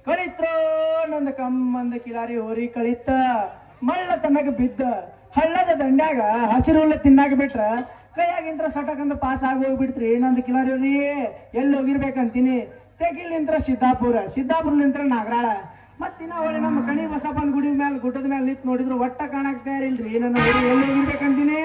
ಕಳಿತ್ರೋ ನಂದ ಕಮ್ಮಂದ ಕಿಲಾರಿ ಹೋರಿ ಕಳಿತ ಮಳ್ಳ ತನಗ ಬಿದ್ದ ಹಳ್ಳದ ದಂಡ್ಯಾಗ ಹಸಿರು ಹುಲ್ಲ ತಿನ್ನಾಗ ಬಿಟ್ರ ಕೈಯಾಗಿಂತ್ರ ಸಟಕಂದ ಪಾಸ್ ಆಗಿ ಹೋಗ್ಬಿಡ್ತ್ರಿ ನಂದು ಕಿಲಾರಿ ಹೋರಿ ಎಲ್ಲಿ ಹೋಗಿರ್ಬೇಕಂತೀನಿ ತೆಗಿಲಿಂತ್ರ ಸಿದ್ದಾಪುರ ನಾಗರಾಳ ಮತ್ತಿನ್ನ ಒಳ್ಳೆ ನಮ್ಮ ಕಣಿ ಬಸಪ್ಪನ ಗುಡಿ ಮೇಲೆ ಗುಡ್ಡದ ಮೇಲೆ ನಿಂತು ನೋಡಿದ್ರು ಒಟ್ಟ ಕಾಣಾಕ್ತಾ ಇರಲ್ರಿ ನನ್ನ ಹೋರಿ ಎಲ್ಲಿ ಹೋಗಿರ್ಬೇಕಂತೀನಿ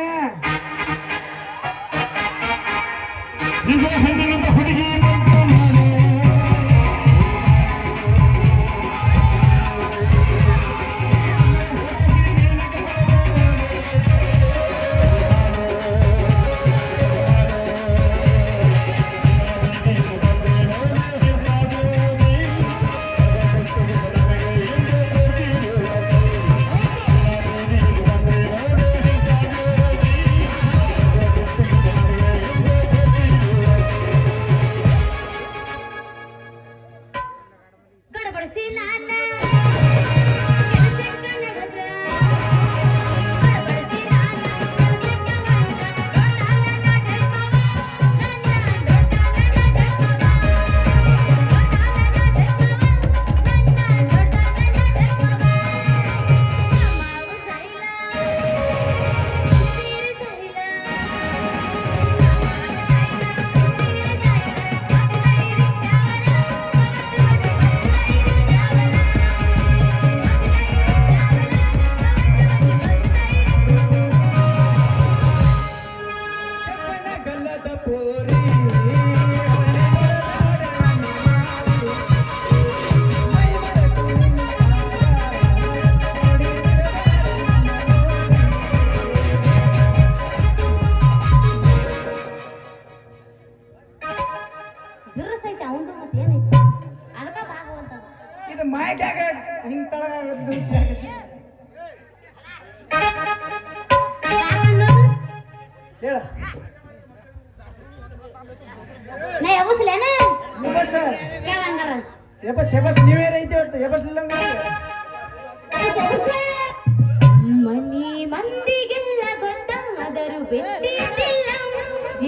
ಮನಿ ಮಂದಿಗೆಲ್ಲ ಗೊತ್ತಾದರೂ ಬೆತ್ತಿಲ್ಲ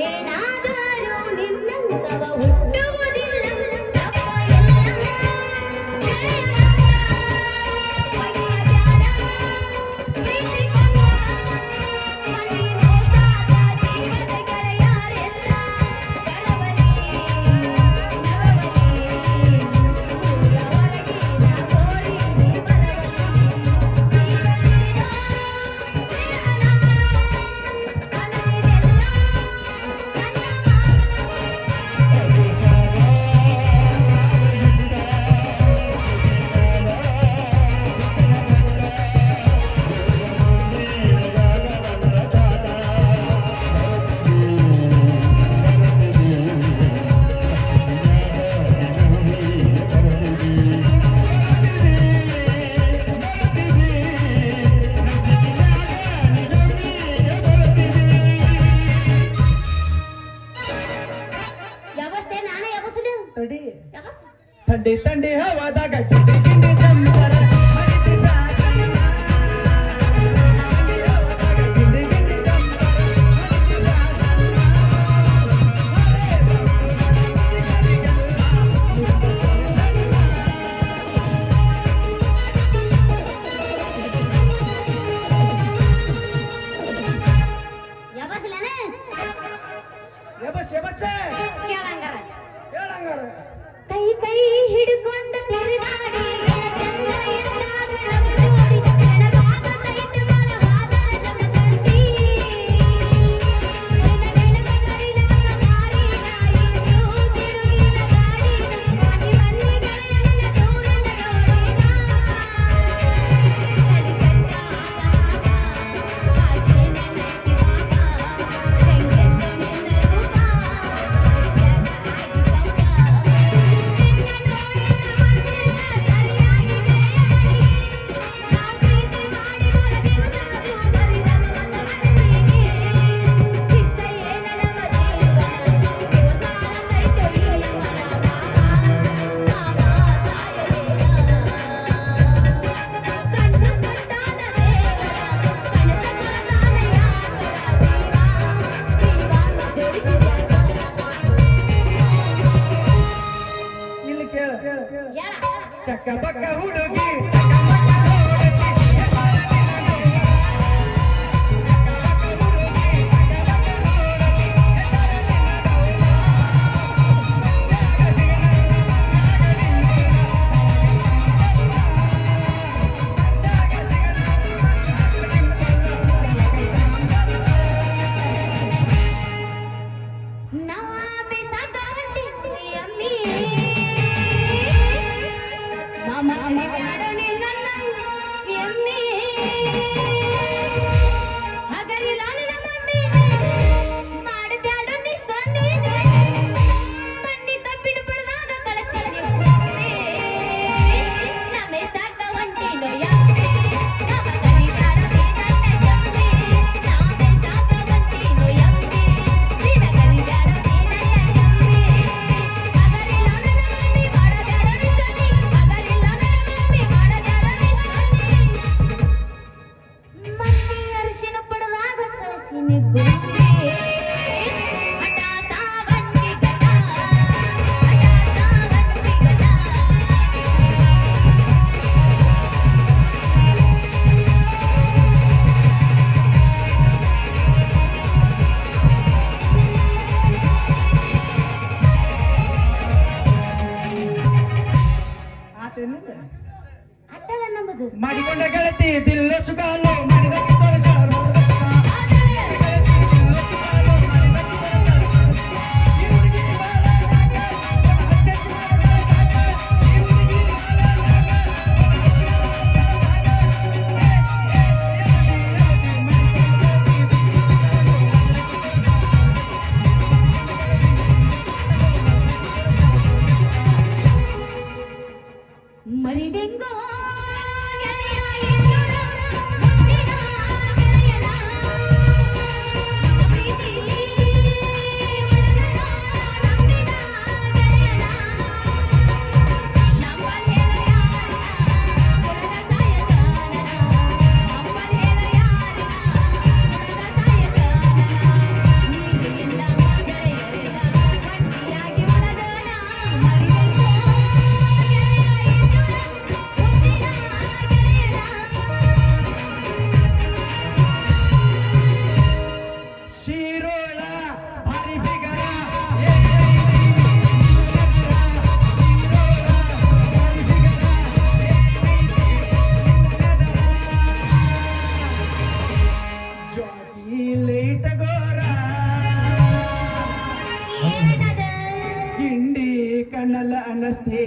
ಏನಾದರೂ ನಿನ್ನಂತವ ಹುಟ್ಟುವುದಿಲ್ಲ ತಂಡಿ ತಂಡಿ ಹವಾದಾಗ ಗಿಂಡಿ ಗಿಂಡಿ ಜಂಬರ ಕೈ ಕೈ ಹಿಡ್ಕೊಂಡು ಗೆಳತಿ ದಿಲ್ಲ ಸುಗಾಲು ಮಾಡಿದಕ್ಕೆ ತೋರಿಸಳ ನೋಡದ ಸುಖ. ಗೆಳತಿ ದಿಲ್ಲ ಸುಗಾಲು ಮಾಡಿದಕ್ಕೆ ತೋರಿಸಳ ಈ ಹುಡುಗಿ ಬಾಳಾಗ ಹಚ್ಚಿ ಮಾಡಬೇಕಾಗ ಈ ಹುಡುಗಿ ಮರಿಡೆಂಗೋ ಗೆಳೆಯ ಎನ್ನೋರ ಮುತ್ತಿನ ಗೆಳೆಯನ ಪ್ರೀತಿ ಒಳಗಣ ನಂಬಿದ ಗೆಳೆಯನ ನಂಬಲ್ ಹೇಳ ಯಾರನ ಗುಣದ ಸಾಯಗಾನನ ನಂಬಲ್ ಹೇಳ ಯಾರನ ಗುಣದ ಸಾಯಗಾನನ ನೀರಿಲ್ಲ ಗೆಳೆಯರಿಲ್ಲ ಗಟ್ಟಿಯಾಗಿ ಉಳದನ ಮರಿಡೆಂಗೋ ಶಿರೋಳ ಭಾರಿ ಬಿಗರ ಜೋಗಿ ಲೇಟ ಗೋರ ಏನದ ಗಿಂಡಿ ಕಣ್ಣಲ ಅನ್ನಸ್ತೇ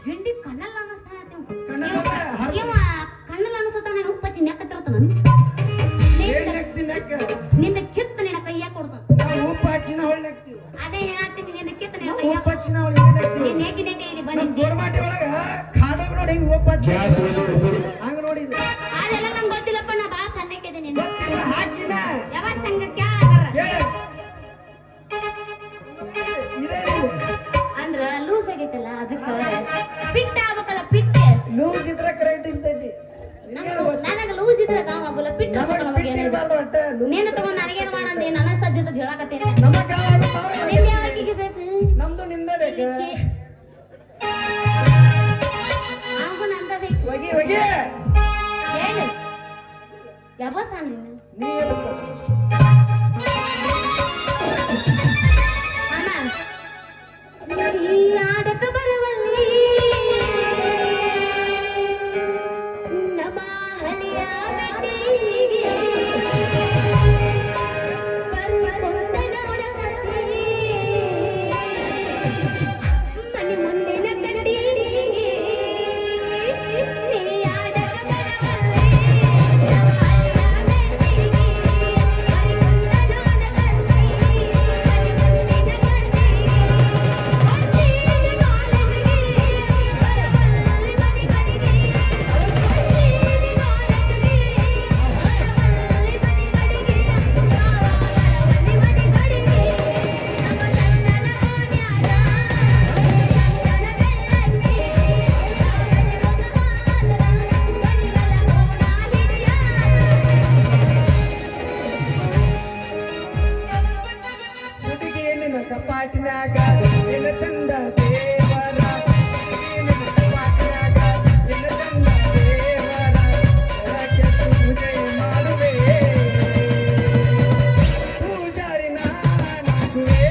ಗಿಂಡಿ ಕಣ್ಣಲ್ಲ ಅನಸ್ತಾನ ಕಣ್ಣಲ್ಲ ಇವ ಕಣ್ಣಲ್ಲ ಅನಸ್ತಾನ ನಾನು ಉಪ್ಪಚ್ಚಿ ನೆಕ್ಕತ್ತಿರ್ತಾನ ನಿಂದ ಕಿತ್ತ ನಿನ್ನ ಕೈಯಾಗ ಕೊಡ್ತಾನ ಉಪ್ಪು ಹಚ್ಚಿನ ಹೊಳ್ಳಿ ಹಾಕ್ತೀವಿ ಅದೇ ಹೇಳತ್ತೀನಿ ನಿಂದ ಕಿತ್ತ ನಿನ್ನ ಕೈಯಾಗ ಉಪ್ಪು ಹಚ್ಚಿನ ಹೊಳ್ಳಿ ಹಾಕ್ತೀವಿ ನೀನ್ ನೆಕ್ಕಿ ನೆಕ್ಕಿ ಇಲ್ಲಿ ನಮ್ ಬಂದಿದ್ದಿ ಗೋರ್ಮಾಟಿ ಒಳಗ ಖಾದಾಗ ನೋಡಿ ಹಿಂಗ್ ಉಪ್ಪು ಹಚ್ಚಿ ಹಂಗ ನೋಡಿದ್ವಿ ಅದೆಲ್ಲ ನಂಗೆ ಗೊತ್ತಿಲ್ಲಪ್ಪ ನಾ ಬಾ ಸಣ್ಣಕ್ಕಿದೆ ನಿನ್ನ ಗೊತ್ತಿಲ್ಲ ಹಾಕಿನ ಯಾವ ಸಂಘ ಕೇಳಾಗರ ಹೇಳು. ಇದೇನಿದು? ಅಂದ್ರ ಲೂಸ್ ಆಗೈತಲ್ಲ ಅದಕ್ಕ ಪಿಟ್ಟ ಆಗ್ಬೇಕಲ್ಲ ಪಿಟ್ಟ ಲೂಸ್ ಇದ್ರ ಕರೆಕ್ಟ್ ಇರ್ತೈತಿ ನನಗ ಲೂಸ್ ಇದ್ರ ಗಾವ ಆಗೋಲ್ಲ ಪಿಟ್ಟ ನಮಗ್ ಆಗ್ಬೇಕಲ್ಲ ಬಿಟ್ಟು ಇರ್ಬಾರ್ದು ಒಟ್ಟ. ನೀನು ತಗೊಂಡ್ ನನಗೇನ್ ಮಾಡಂದಿ ನನ್ನ ಸಜ್ಜದ ಹೇಳಕತ್ತೇನೆ ನಮಗ್ ಯಾವ ಆಗುತ್ತಾವ? ನಿಂದ ಯಾವಾಗಿಗೆ ಬೇಕು ನಮ್ದು ನಿಮ್ದೇ ಬೇಕು ಅವು ನಂದ ಬೇಕು ಹೋಗಿ ಹೋಗಿ ಹೇಳು ಯಾವ ಸಾಂಗ್ ನೀ ಎಬ್ಬಿಸು. ಅಣ್ಣ ಈ ಆಡಕ ಬರುವಲ್ಲಿ ನಮ್ಮ ಹಳಿಯ ಬೆಟ್ಟಿಗೆ ಬರುವಂತ ನೋಡಕತ್ತಿ ಮನೆ ಮುಂದಿನ ಕಟ್ಟಿಗೆ ನೀ ಆಡಕ ಬರುವಲ್ಲಿ ನಮ್ಮ ಹಳಿಯ ಬೆಟ್ಟಿಗೆ ಬರುವಂತ ಹುಡುಗಿ ನಿನ್ನ ಕಪಾಟಿನ್ಯಾಗ ನಿನ್ನ ಚಂದ ದೇವರ ಹುಡುಗಿ ನಿನ್ನ ಕಪಾಟಿನ್ಯಾಗ ನಿನ್ನ ಚಂದ ದೇವರ ಒಳಗೆ ಪೂಜೆ ಮಾಡುವೆ ಪೂಜಾರಿ ನಾನಾಗುವೆ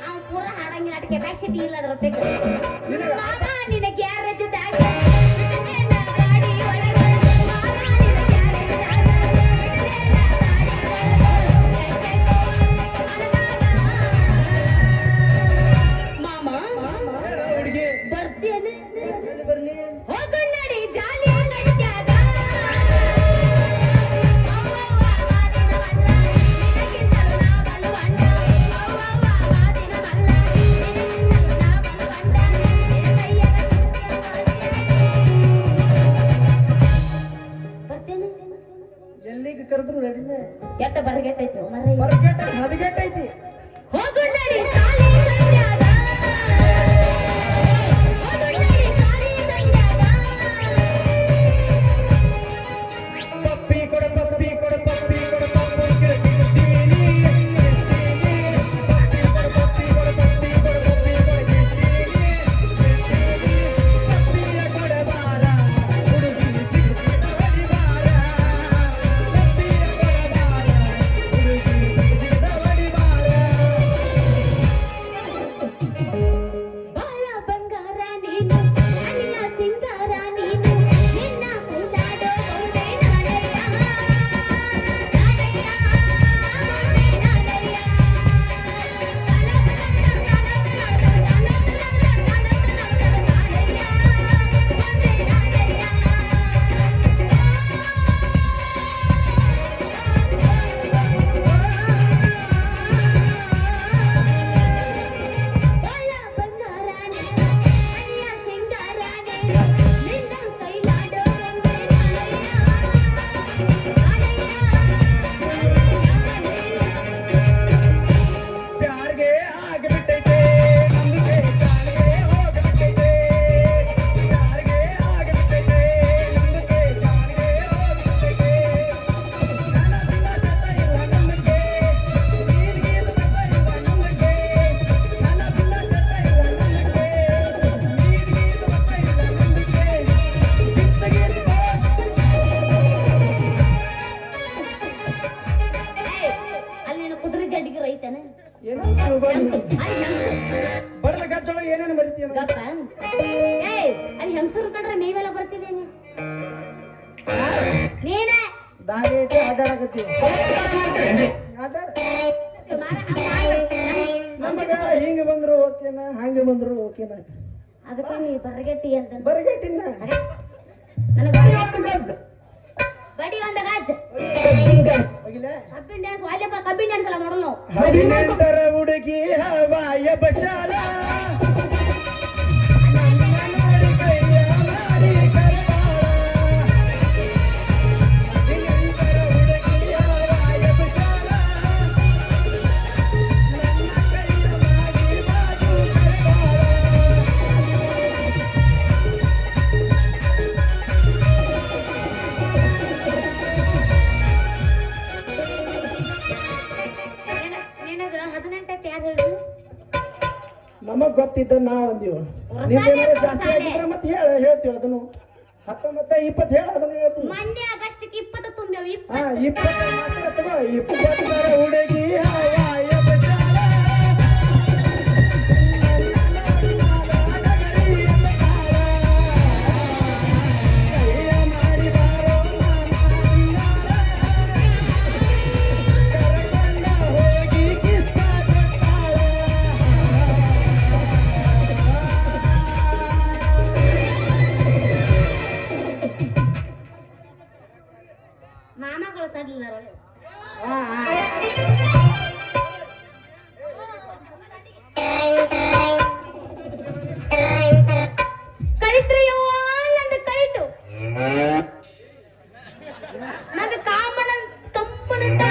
ಅವ್ನು ಪೂರ ಹಾಡಂಗಿಲ್ಲ ಅಟ್ ಕೆಪಾಸಿಟಿ ಇಲ್ಲ ಅದ್ರ ಹೊತ್ತಿಗೆ. ನಿನಗ ಮಾಮ ನಿನ್ನ ಗ್ಯಾರೇಜ್ ದಾಗ ನಿನ್ನ ಗಾಡಿ ಒಳಗ ಮಾಮ ನಿನ್ನ ಗ್ಯಾರೇಜ್ ದಾಗ ನಿನ್ನ ಗಾಡಿ ಒಳಗ ಮಾಮ ಹೇಳು ಹುಡುಗಿ ಬರ್ತೀಯನ ಎಲ್ಲಿ ಬರ್ಲಿ ಹೋಗಣ್ಣಡಿ ಜಾಲಿ ನಡಿತ್ಯಾಗ ಮಾತಿನ ಮಲ್ಲ ಯಾರಿಗೆ ಆಗಿಬಿಟ್ಟೈತೆ ನಂಬಿಕೆ ಕಾಣಿಗೆ ಹೋಗ್ಬಿಟ್ಟೈತೆ ಯಾರಿಗೆ ಆಗಿಬಿಟ್ಟೈತೆ ನಂಬಿಕೆ ಕಾಣಿಗೆ ಹೋಗ್ಬಿಟ್ಟೈತೆ ನನ್ನ ಬಿನ್ನ ಸತ್ತ ಇಲ್ಲ ನಂಬಿಕೆ ನೀರಿಗೀದು ಸತ್ತ ಇಲ್ಲ ನಂಬಿಕೆ ನನ್ನ ಬಿನ್ನ ಸತ್ತ ಇಲ್ಲ ನಂಬಿಕೆ ನೀರಿಗೀದು ಸತ್ತ ಇಲ್ಲ ನಂಬಿಕೆ ಚಿತ್ತಗೀದು ಅಲ್ಲಿ ನೀನು ಕುದುರೆ ಜಡ್ಡಿಗೆ ರೈತನ ಏನು ಅಲ್ಲಿ ಬಡದ ಗಚ್ಚೊಳಗೆ ಏನೇನು ಮರಿತೀಯ ಗಪ್ಪ ಅಲ್ಲಿ ಹೆಂಗಸರು ಕಂಡ್ರೆ ಮೇವೆಲ್ಲ ಬರ್ತಿದ್ದೇನೆ ನೀನ ದಾರಿ ಐತೆ ಅಡ್ಡಾಡಕತ್ತಿ ನಮಗ ಹಿಂಗ ಬಂದ್ರು ಓಕೆನಾ ಹಂಗ ಬಂದ್ರು ಓಕೆನಾ ಅದಕ್ಕೆ ನೀ ಬರಗೆಟ್ಟಿ ಅಂತ ಬರಗಟ್ಟಿನ ನನಗೆ ಬಡಿ ಒಂದು ಗಾಜ್ ಕಬ್ಬಿನ ಡ್ಯಾನ್ಸ್ ವಾಲ್ಯಪ್ಪ ಕಬ್ಬಿನ ಡ್ಯಾನ್ಸ್ ಎಲ್ಲ ಮಾಡಲ್ಲ ನಾವು 18ರ ಹುಡುಗಿ ಹವಾಯ ಬಶಾಲ ಕೈಯ ಮಾಡಿ ಕರವಾಳ 18ರ ಹುಡುಗಿ ಹವಾಯ ಬಶಾಲ ನನ್ನ ಕೈಯ ಮಾಡಿ ಬಾಜು ಕರವಾಳ ನಿನಗ 18 ಯಾರು ಹೇಳಿ ನಮಗ್ ಗೊತ್ತಿದ್ದ ನಾವ್ ಅಂದೀವ ನಿಮ್ದೇನಾರ ಜಾಸ್ತಿ ಆಗಿದ್ರೆ ಮತ್ತೆ ಹೇಳ್ತೀವಿ ಅದನ್ನು 19 20 ಹೇಳ ಅದನ್ನು ಹೇಳ್ತೀವಿ ಮೊನ್ನೆ ಆಗಸ್ಟ್ಗೆ 20 ತುಂಬ್ಯಾವ 20 ಹಾ 20 ಮಾತ್ರ ತಗೋ 20ರ ಹುಡುಗಿ ಹವಾಯ ಬಶಾಲ ಕೈಯ ಮಾಡಿ ಬಾರೋ ಕರಕೊಂಡ ಹೋಗಿ ಕಿಸ್ಸ ಕೊಟ್ಟಾಳ ಮಾಮಗಳು ಸಡ್ಲಿಲ್ಲ ಕಳಿತ್ರು ಯವ್ವ ನಂದು ಕಳಿತು ನಂದು ಕಾಮಣ ಕಂಪಣಂತ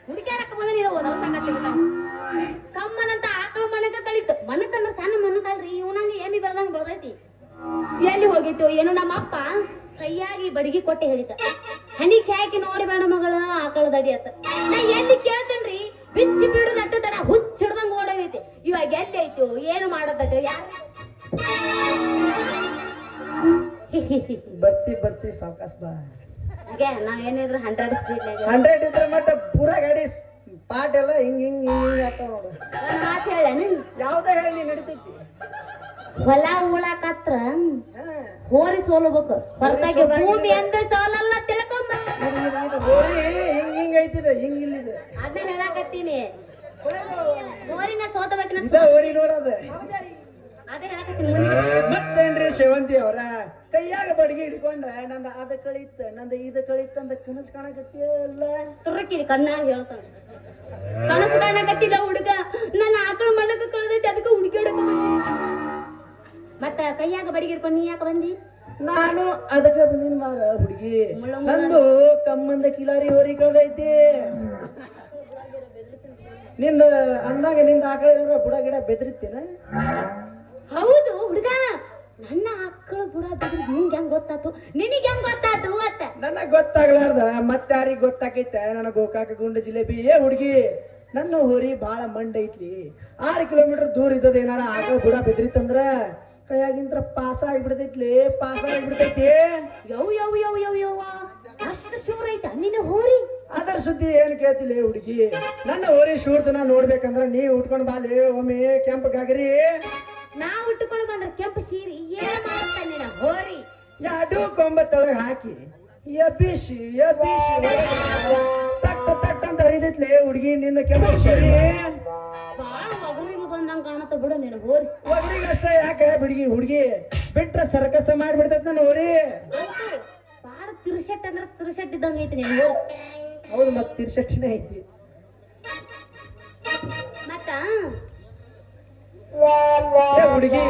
ಹುಡುಕ್ಯಾರಕ್ಕ ಬಂದ ನೀವು ಸಂಗತಿ ಕಮ್ಮನಂತ ಆಕಳು ಮನಕ ಕಳಿತು ಮನಕಂದ್ರ ಸಣ್ಣ ಮನಕಲ್ರಿ ಇವನಂಗ ಏಮಿ ಬೆಳ್ದಂಗ ಬೆಳ್ದೈತಿ ಎಲ್ಲಿ ಹೋಗಿತ್ತು ಏನು ನಮ್ಮ ಅಪ್ಪ ಕೈಯಾಗಿ ಬಡಗಿ ಕೊಟ್ಟೆ ಹೇಳಿತ ಹಣಿಕೆ ಹಾಕಿ ನೋಡಿ ಬೇಡ ಮಗಳ ಆಕಳ ದಡಿ ಅತ್ತ ನಾ ಎಲ್ಲಿ ಕೇಳ್ತೇನ್ರಿ ಬಿಚ್ಚಿ ಬಿಡುದು ಅಟ್ಟ ತಡ ಹುಚ್ಚಿಡ್ದಂಗ ಓಡೋಗೈತಿ ಇವಾಗ ಎಲ್ಲಿ ಐತು ಏನು ಮಾಡದೈತೆ ಯಾರು ಬರ್ತಿ ಸಾವಕಾಶ ಬಾ ನಾವೇನಿದ್ರು 100 ಸ್ಪೀಡ್ 100 ಇದ್ರೆ ಮಟ್ಟ ಪೂರಾ ಗಾಡಿ ಪಾಟ್ ಎಲ್ಲ ಹಿಂಗ್ ಆಗ್ತಾವ ನೋಡು ಒಂದ್ ಮಾತು ಹೇಳೇನು ಯಾವ್ದೇ ಹೇಳಿ ನಡಿತೈತಿ ಹೊಲ ಉಳಾಕತ್ರ ಹೋರಿ ಸೋಲಬೇಕು ಹೊರತಾಗಿ ಭೂಮಿ ಅಂದ ಸೋಲಲ್ಲ ತಿಳ್ಕೊಂಬ ಗೋರಿ ಹಿಂಗ್ ಐತಿದೆ ಹಿಂಗ್ ಇಲ್ಲಿದೆ ಅದನ್ನ ಹೇಳಾಕತ್ತೀನಿ ಹೋರಿನ ಸೋತಬೇಕಿನ ಇದ ಹೋರಿ ನೋಡದ ಅದೇ ಹೇಳಾಕತ್ತೀನಿ ಮುಂದೆ ಮತ್ತೇನ್ರಿ ಶಿವಂತಿ ಅವ್ರ ಕೈಯಾಗ ಬಡಗಿ ಹಿಡ್ಕೊಂಡ ನಂದ ಅದ ಕಳಿತ ನಂದ ಇದ ಕಳಿತ ಅಂತ ಕನಸು ಕಾಣಕತ್ತಿಯಲ್ಲ ತುರುಕಿ ಕಣ್ಣಾಗ ಹೇಳ್ತಾನ ಕನಸು ಕಾಣಕತ್ತಿಲ್ಲ ಹುಡುಗ ನನ್ನ ಆಕಳ ಮಣ್ಣಕ ಕಳ್ದೈತಿ ಅದಕ್ಕೆ ಹುಡುಗಾಡಕ ಮತ್ತ ಕೈಯಾಗ ಬಡಿಗೆ ಹಿಡ್ಕೊಂಡು ನೀ ಯಾಕೆ ಬಂದಿ ನಾನು ಅದಕ್ಕೆ ಬಂದಿನ ಮಾರ ಹುಡುಗಿ ನಂದು ಕಮ್ಮಂದ ಕಿಲಾರಿ ಹೋರಿ ಕಳ್ದೈತಿ ನಿಂದ ಅಂದಾಗ ನಿಂದ ಆಕಳ ಬುಡ ಗಿಡ ಬೆದರಿತ್ತೇನ ಹೌದು ಹುಡುಗ ನನ್ನ ಆಕಳ ಬುಡ ಬೆದ್ರ ನಿಂಗೆ ಹೆಂಗ್ ಗೊತ್ತಾತು ನಿನಗೆ ಹೆಂಗ್ ಗೊತ್ತಾತು ಅತ್ತ ನನಗ್ ಗೊತ್ತಾಗ್ಲಾರ್ದ ಮತ್ತೆ ಯಾರಿಗ್ ಗೊತ್ತಾಕೈತೆ ನನ್ನ ಗೋಕಾಕ ಗುಂಡ ಜಿಲೇಬಿ ಏ ಹುಡುಗಿ ನನ್ನ ಹೋರಿ ಬಾಳ ಮಂಡ ಐತ್ಲಿ 6 ಕಿಲೋಮೀಟರ್ ದೂರ ಇದ್ದದ ಏನಾರ ಆಕಳ ಬುಡ ಬೆದರಿತ್ತಂದ್ರ ಕೈಯಾಗಿಂತ್ರ ಪಾಸ ಆಗಿಬಿಡ್ತೈತ್ಲಿ ಪಾಸ ಆಗಿಬಿಡ್ತೈತಿ ಯವ್ ಯವ್ ಯವ್ ಯವ್ ಯವ್ವ ಅಷ್ಟು ಶೂರ್ ಐತ ನಿನ್ನ ಹೋರಿ ಅದರ ಸುದ್ದಿ ಏನ್ ಕೇಳ್ತಿಲ್ಲ ಹುಡುಗಿ ನನ್ನ ಹೋರಿ ಶೂರ್ತನ ನೋಡ್ಬೇಕಂದ್ರ ನೀವ್ ಉಟ್ಕೊಂಡ್ ಬಾಲಿ ಒಮ್ಮೆ ಕೆಂಪ ಗಾಗರಿ ನಾ ಉಟ್ಟುಕೊಂಡು ಬಂದ್ರ ಕೆಂಪು ಸೀರಿ ಏನ್ ಮಾಡುತ್ತ ನಿನ್ನ ಹೋರಿ ಎರಡು ಕೊಂಬತ್ತೊಳಗ ಹಾಕಿ ಎಬ್ಬಿಸಿ ತಟ್ಟ ತಟ್ಟ ಅಂತ ಹರಿದೈತ್ಲಿ ಹುಡುಗಿ ನಿನ್ನ ಕೆಂಪು ಸೀರಿ ಬಾಳ ಒಗರಿಗೆ ಬಂದಂಗ ಕಾಣತ್ತ ಬಿಡು ನಿನ್ನ ಹೋರಿ ಒಬ್ರಿಗಷ್ಟ ಯಾಕೆ ಬಿಡ್ಗಿ ಹುಡುಗಿ ಬಿಟ್ರ ಸರ್ಕಸ್ ಮಾಡ್ಬಿಡ್ತೈತ್ ನನ್ನ ಹೋರಿ ಅಂತೂ ಬಾಳ ತಿರ್ಸೆಟ್ ಅಂದ್ರ ತಿರ್ಸೆಟ್ ಇದ್ದಂಗ ಐತಿ ನಿನ್ನ ಹೋರಿ ಹೌದು ಮತ್ ತಿರ್ಸಟ್ಟಿನೇ ಐತಿ ಮತ್ತ ಹುಡುಗಿ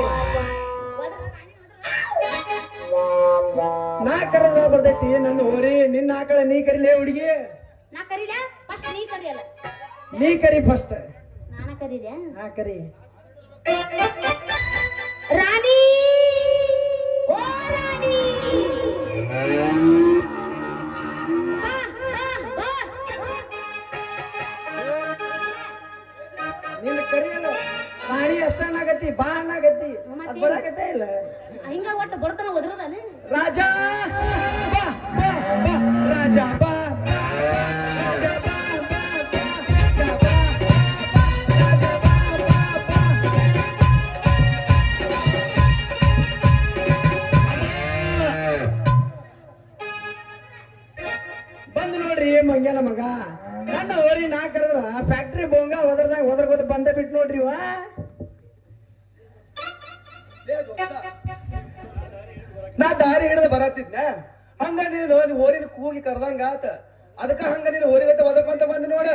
ನಾ ಕರೆದ್ರ ಬರ್ತೈತಿ ನನ್ನ ಹೋರಿ ನಿನ್ನ ಆಕಳ ನೀ ಕರಿಲೇ ಹುಡುಗಿ ನಾ ಕರೀಲ ಫಸ್ಟ್ ನೀ ಕರಿಯಲ್ಲ ನೀ ಕರಿ ಫಸ್ಟ್. ನಾನ ಕರೀದೆ. ಹಾ ಕರಿ. ರಾಣಿ, ಓ ರಾಣಿ, ಬಾ, ಬಾ, ಬಾ. ನಿನ್ನ ಕರಿಯಲ್ಲ ರಾಣಿ ಅಷ್ಟ ಅನ್ನಾಗತ್ತಿ, ಬಾ ಅನ್ನಾಗತ್ತಿ. ಅದ್ ಬರಾಕತ್ತೇ ಇಲ್ಲ. ಹಿಂಗ ಒಟ್ಟು ಬಡತನ ಒದರದಾನೆ. ರಾಜ ಬಾ ಬಾ ಬಾ ರಾಜ ಬಾ ರಾಜ ಬಾ ಬಾ ಬಾ ರಾಜ ಬಾ ರಾಜ ಬಾ ಬಾ ಬಂದು ನೋಡ್ರಿ ಮಂಗ್ಯನ ಮಗ. ನನ್ನ ಹೋರಿ ನಾ ಕರೆದ್ರ ಫ್ಯಾಕ್ಟ್ರಿ ಬೋಂಗ ಒದರ್ದಾಗ ಬಂದ ಬಿಟ್ಟು ನೋಡ್ರಿ ವಾ. ನಾ ದಾರಿ ಹಿಡಿದು ಬರತ್ತಿದ್ನ ಹಂಗ ನೀನು ಹೋರಿನ ಕೂಗಿ ಕರ್ದಂಗ ಆತ. ಅದಕ್ಕ ಹಂಗ ನೀನು ಹೋರಿಗತ್ತ ಒದರ್ಕೊಂತ ಬಂದ ನೋಡ.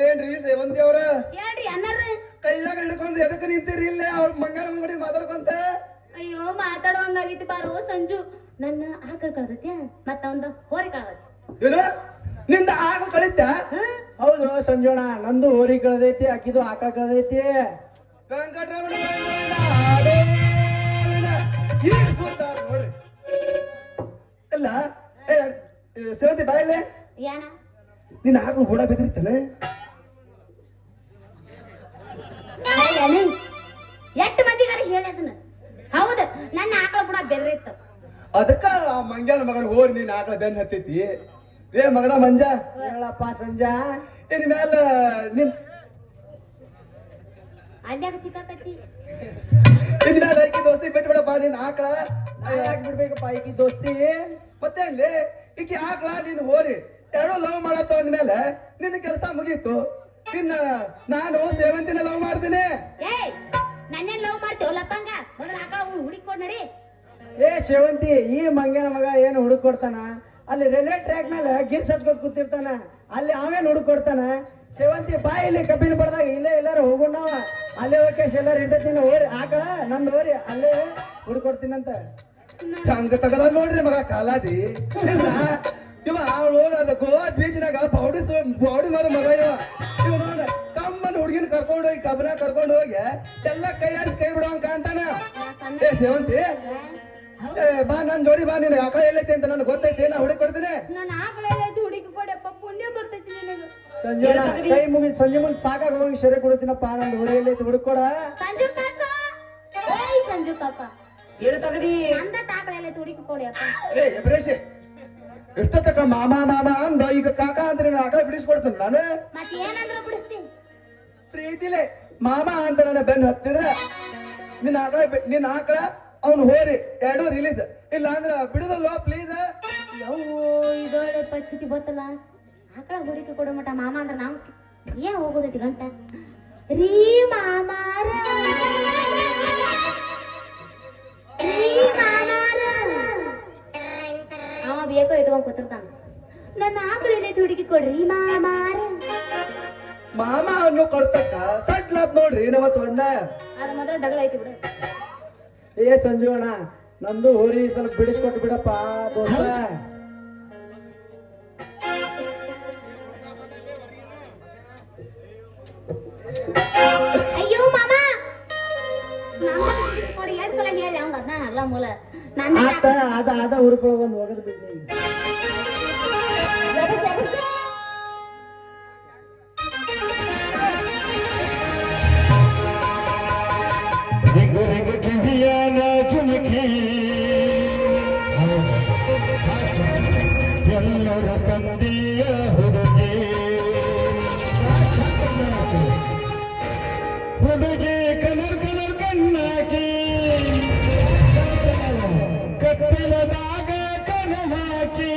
ಏನ್ರಿ ಸೇವಂತಿ ಅವ್ರ ಹೇಳ್ರಿ ಅಣ್ಣಾರ. ಕೈಯಾಗ ಹಿಡ್ಕೊಂಡ್ ಎದಕ್ ನಿಂತಿರಿ ಇಲ್ಲ ಅವ್ರ ಮಂಗನ ಮಂಗಡಿ ಮಾತಾಡ್ಕೊಂತ? ಅಯ್ಯೋ ಮಾತಾಡುವಂಗಾಗಿತ್ತು ಬಾರೋ ಸಂಜು. ನನ್ನ ಆಕಳ ಕಳ್ದತ್ಯ ಮತ್ತ ಒಂದು ಹೋರಿ ಕಳ್ದತಿ. ಏನು ನಿಂದ ಆಗ ಕಳಿತ? ಹೌದು ಸಂಜೋಣ, ನಂದು ಹೋರಿ ಕಳ್ದೈತಿ, ಅಕ್ಕಿದು ಆಕಳ ಕಳ್ದೈತಿ. ವೆಂಕಟರಮಣ ಈಗ ಸುತ್ತಾರ ನೋಡ್ರಿ. ಇಲ್ಲ ಸೇವಂತಿ ಬಾಯಿಲೆ ಏನ ನಿನ್ನ ಆಕಳು ಕೂಡ ಬಿದ್ದಿರ್ತಾನೆ. ಎಷ್ಟು ಮಂದಿಗಾರ ಹೇಳಿ ಅದನ್ನ. ಹೌದು, ನನ್ನ ಆಕಳ ಕೂಡ ಬೆರ್ರಿತ್ತು. ಅದಕ್ಕ ಆ ಮಂಗ್ಯಾನ ಮಗನ ಹೋರಿ ನೀನ್ ಆಕಳ ಬೆನ್ ಹತ್ತೈತಿ. ಏ ಮಗನ ಮಂಜ, ಹೇಳಪ್ಪ ಸಂಜಾ. ಇನ್ ಮ್ಯಾಲ ನಿನ್ ಅಲ್ಯಾಗ ತಿಕ್ಕಾಕತ್ತಿ. ಇನ್ ಮ್ಯಾಲ ಐಕಿ ದೋಸ್ತಿ ಬಿಟ್ಬಿಡಪ್ಪ. ನಿನ್ ಆಕಳ ಯಾಕೆ ಬಿಡ್ಬೇಕಪ್ಪ ಈಕಿ ದೋಸ್ತಿ? ಮತ್ತೆ ಅಲ್ಲಿ ಈಕಿ ಆಕಳ ನೀನ್ ಹೋರಿ ಎರಡೂ ಲವ್ ಮಾಡತ್ತ ಅಂದ್ಮೇಲೆ ನಿನ್ನ ಕೆಲಸ ಮುಗೀತು. ಇನ್ನ ನಾನು ಸೇವಂತಿನ ಲವ್ ಮಾಡ್ತೀನಿ. ಏಯ್, ನನ್ನೇನ್ ಲವ್ ಮಾಡ್ತೇವ ಲಪ್ಪಂಗ? ಮೊದಲ ಆಕಳ ಹುಡುಕೊಡ್ ನಡಿ. ಏ ಸೇವಂತಿ, ಈ ಮಂಗ್ಯನ ಮಗ ಏನು ಹುಡುಕ್ ಕೊಡ್ತಾನ? ಅಲ್ಲಿ ರೈಲ್ವೆ ಟ್ರ್ಯಾಕ್ ಮೇಲೆ ಗಿರ್ ಹಚ್ಕೊಂಡ್ ಕೂತಿರ್ತಾನ, ಅಲ್ಲಿ ಅವೇನ್ ಹುಡುಕ್ ಕೊಡ್ತಾನ? ಸೇವಂತಿ ಬಾ, ಇಲ್ಲಿ ಕಬ್ಬಿನ ಪಡ್ದಾಗ ಇಲ್ಲೇ ಎಲ್ಲಾರು ಹೋಗೋಣ ನಾವ. ಅಲ್ಲೇ ಹೋಗಿ ಎಲ್ಲಾರು ಇರ್ತೈತಿ ಓರಿ ಆಕಳ ನಂದು ಓರಿ ಅಲ್ಲೇ ಹುಡುಕೊಡ್ತೀನಂತ. ಹಂಗ ತಗದ ನೋಡ್ರಿ ಮಗ ಕಾಲಾದಿ. ಇವ ನೋಡ ಅದ ಗೋವಾ ಬೀಚ್ನಾಗ ಬೌಡಿ ಮಾರ ಮಗ ಇವ ನೋಡ ಕಮ್ಮನ್ ಹುಡುಗಿನ ಕರ್ಕೊಂಡು ಹೋಗಿ ಕಬ್ಬನ ಕರ್ಕೊಂಡು ಹೋಗಿ ಎಲ್ಲ ಕೈ ಆಡಿಸಿ ಕೈ ಬಿಡುವಂಗ ಅಂತಾನ. ಏ ಸೇವಂತಿ, ಬಾ ನನ್ ಜೋಡಿ ಬಾ. ನಿನ್ ಆಕಳ ಎಲ್ಲೈತಿ ಅಂತ ನನಗೆ ಗೊತ್ತೈತಿ, ನಾ ಹುಡುಕ್ ಕೊಡ್ತೀನಿ. ನನ್ನ ಆಕಳ ಎಲ್ಲೈತಿ ಹುಡುಕಿ ಕೊಡಪ್ಪ, ಪುಣ್ಯ ಬರ್ತೈತಿ ನಿನಗ. ಸಂಜೆ ಕೈ ಮುಗಿ ಸಂಜೆ ಮುಂದೆ ಸಾಕಾಗ ಹೋಗಿ ಸೆರೆ ಕೊಡ್ತೀನಪ್ಪ. ನಂದು ಹೊರೆ ಎಲ್ಲೈತಿ ಹುಡುಕೊಡ. ಸಂಜು ಕಾಕ, ಓಯ್ ಸಂಜು ಕಾಕ, ಏನು ತಗದಿ? ನಂದ ಆಕಳ ಎಲ್ಲೈತಿ ಹುಡುಕಿ ಕೊಡಿಯಪ್ಪ. ಏ ಎಬ್ರೇಶ್, ಎಷ್ಟೊತ್ತಕ ಮಾಮ ಮಾಮ ಅಂದ ಈಗ ಕಾಕ ಅಂದ್ರೆ ನಾನು ಆಕಳ ಬಿಡಿಸ್ಕೊಡ್ತೀನಿ ನಾನು. ಮತ್ ಏನಂದ್ರ ಬಿಡಿಸ್ತೀನಿ? ಪ್ರೀತಿಲೆ ಮಾಮ ಅಂತ ನನ್ನ ಬೆನ್ ಹತ್ತಿರ ನಿನ್ನ ಆಕಳ ಅವ್ನು ಹೋರಿ ಎರಡು ರಿಲೀಸ್. ಇಲ್ಲ ಅಂದ್ರ ಬಿಡುದಲ್ಲ ಪ್ಲೀಸ್. ಯವ್ವೋ, ಇದೊಳ್ಳೆ ಪರಿಸ್ಥಿತಿ ಗೊತ್ತಲ್ಲ. ಆಕಳ ಹುಡುಕಿ ಕೊಡೋ ಮಟ ಮಾಮ ಅಂದ್ರ ನಾವು ಏನ್ ಹೋಗೋದೈತಿ ಗಂಟ ರೀ ಮಾಮಾರ, ರೀ ಮಾಮಾರ. ಅವ ಬೇಕೋ ಇಟ್ಕೊಂಡ್ ಕೂತಿರ್ತಾನ. ನನ್ನ ಆಕಳ ಎಲ್ಲೈತಿ ಹುಡುಕಿ ಕೊಡ್ರಿ ಮಾಮಾರ. ಮಾಮ ಅನ್ನು ಕೊಡ್ತಕ್ಕ ಸಡ್ಲಾತ್ ನೋಡ್ರಿ ನಮ್ಮ ಸೊಣ್ಣ. ಅದ ಮೊದಲ ಡಗಳ ಐತಿ ಬಿಡು. ಏ ಸಂಜು ಅಣ್ಣ, ನಂದು ಹೋರಿ ಸ್ವಲ್ಪ ಬಿಡಿಸ್ಕೊಟ್ಟು ಬಿಡಪ್ಪ ದೋಸ್ತ. ಅಯ್ಯೋ ಮಾಮ, ಕೊಡಿ. ಎರಡ್ ಸಲ ಹೇಳಿ ಅವಂಗ ಅದನ್ನ ಅಲ್ಲ ಮೂಲ ನನ್ನ ಅದ ಹುರ್ಕೊ ಬಂದು ಹೋಗದ್ ಬಿಡ್ತೀನಿ. ಎಲ್ಲರ ಕಂದಿಯ ಹುಡುಗಿ ಹುಡುಗಿ ಕಲರ್ ಕಲರ್ ಕಣ್ಣಾಕಿ ಕತ್ತಲದಾಗ ಕಣ ಹಾಕಿ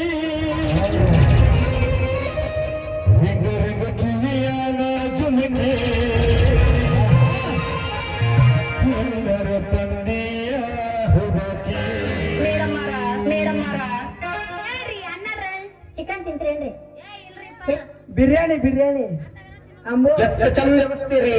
ಹಿಂಗರಿಗ ಕಿವಿಯಾನ ಜುಮುಕಿ ಎಲ್ಲರ ತಂದೆಯ ಹುಡುಗಿ. ಹೇಳ್ರಿ ಅಣ್ಣಾರ, ಚಿಕನ್ ತಿಂತ್ರೇನ್ರಿ? ಏ ಇಲ್ರಿಪ್ಪ. ಬಿರಿಯಾನಿ ಅಂಬು ಚಂದ ವ್ಯವಸ್ಥೆ ರೀ.